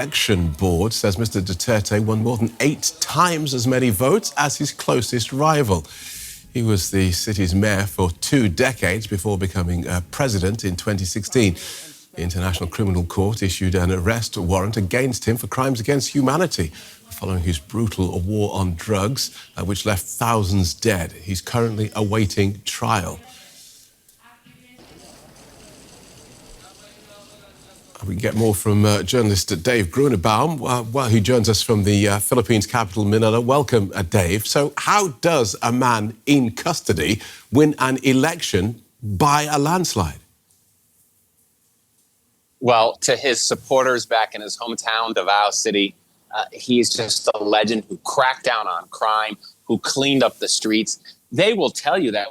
Election Board says Mr. Duterte won more than 8 times as many votes as his closest rival. He was the city's mayor for 2 decades before becoming president in 2016. The International Criminal Court issued an arrest warrant against him for crimes against humanity following his brutal war on drugs, which left thousands dead. He's currently awaiting trial. We get more from journalist Dave Grunebaum, who joins us from the Philippines capital, Manila. Welcome, Dave. So how does a man in custody win an election by a landslide? Well, to his supporters back in his hometown, Davao City, he's just a legend who cracked down on crime, who cleaned up the streets. They will tell you that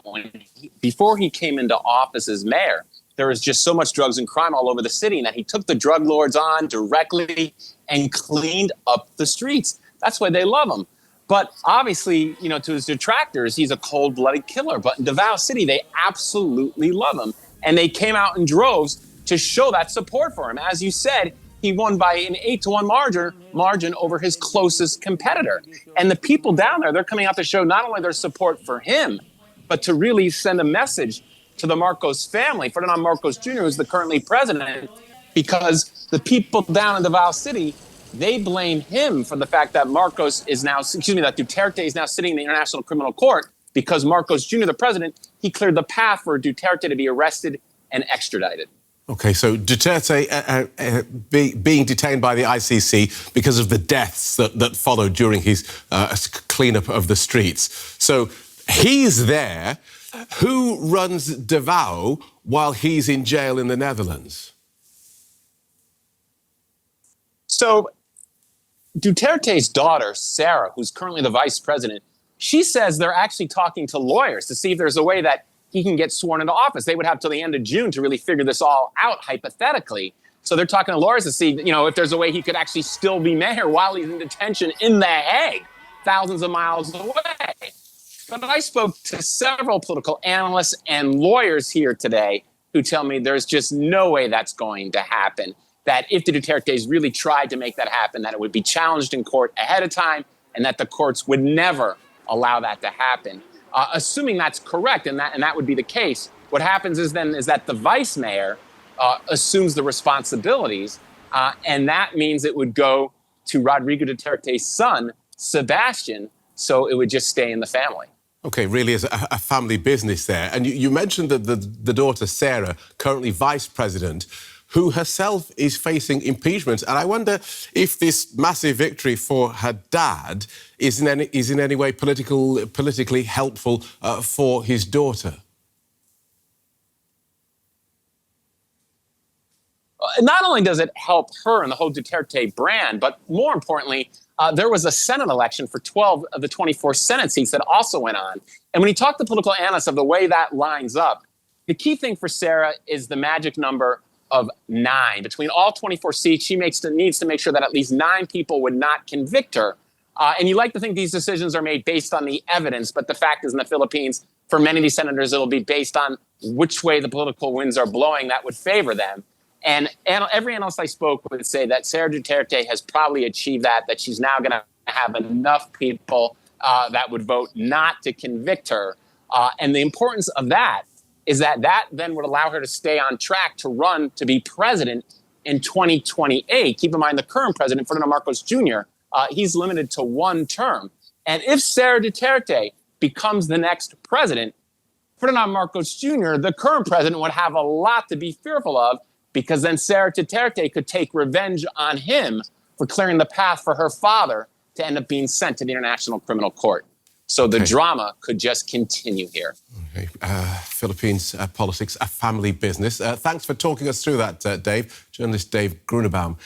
before he came into office as mayor, there was just so much drugs and crime all over the city, and that he took the drug lords on directly and cleaned up the streets. That's why they love him. But obviously, to his detractors, he's a cold-blooded killer. But in Davao City, they absolutely love him. And they came out in droves to show that support for him. As you said, he won by an 8-to-1 margin over his closest competitor. And the people down there, they're coming out to show not only their support for him, but to really send a message to the Marcos family, Ferdinand Marcos Jr., who's the currently president, because the people down in Davao City, they blame him for the fact that that Duterte is now sitting in the International Criminal Court because Marcos Jr., the president, he cleared the path for Duterte to be arrested and extradited. OK, so Duterte being detained by the ICC because of the deaths that followed during his cleanup of the streets. So he's there. Who runs Davao while he's in jail in the Netherlands? So Duterte's daughter, Sarah, who's currently the vice president, she says they're actually talking to lawyers to see if there's a way that he can get sworn into office. They would have till the end of June to really figure this all out, hypothetically. So they're talking to lawyers to see, if there's a way he could actually still be mayor while he's in detention in The Hague, thousands of miles away. But I spoke to several political analysts and lawyers here today who tell me there's just no way that's going to happen. That if the Dutertes really tried to make that happen, that it would be challenged in court ahead of time and that the courts would never allow that to happen. Assuming that's correct and that would be the case, what happens is that the vice mayor assumes the responsibilities, and that means it would go to Rodrigo Duterte's son, Sebastian, so it would just stay in the family. OK, really is a family business there. And you mentioned that the daughter, Sarah, currently vice president, who herself is facing impeachment. And I wonder if this massive victory for her dad is in any way politically helpful for his daughter. Not only does it help her and the whole Duterte brand, but more importantly, there was a Senate election for 12 of the 24 Senate seats that also went on. And when you talk to political analysts of the way that lines up, the key thing for Sarah is the magic number of 9. Between all 24 seats, she needs to make sure that at least 9 people would not convict her. And you like to think these decisions are made based on the evidence, but the fact is in the Philippines, for many of these senators, it'll be based on which way the political winds are blowing that would favor them. And every analyst I spoke would say that Sarah Duterte has probably achieved that she's now going to have enough people that would vote not to convict her. And the importance of that is that then would allow her to stay on track to run to be president in 2028. Keep in mind, the current president, Ferdinand Marcos Jr., he's limited to 1 term. And if Sarah Duterte becomes the next president, Ferdinand Marcos Jr., the current president, would have a lot to be fearful of, because then Sarah Duterte could take revenge on him for clearing the path for her father to end up being sent to the International Criminal Court. So the drama could just continue here. Okay. Philippines politics, a family business. Thanks for talking us through that, Dave. Journalist Dave Grunebaum.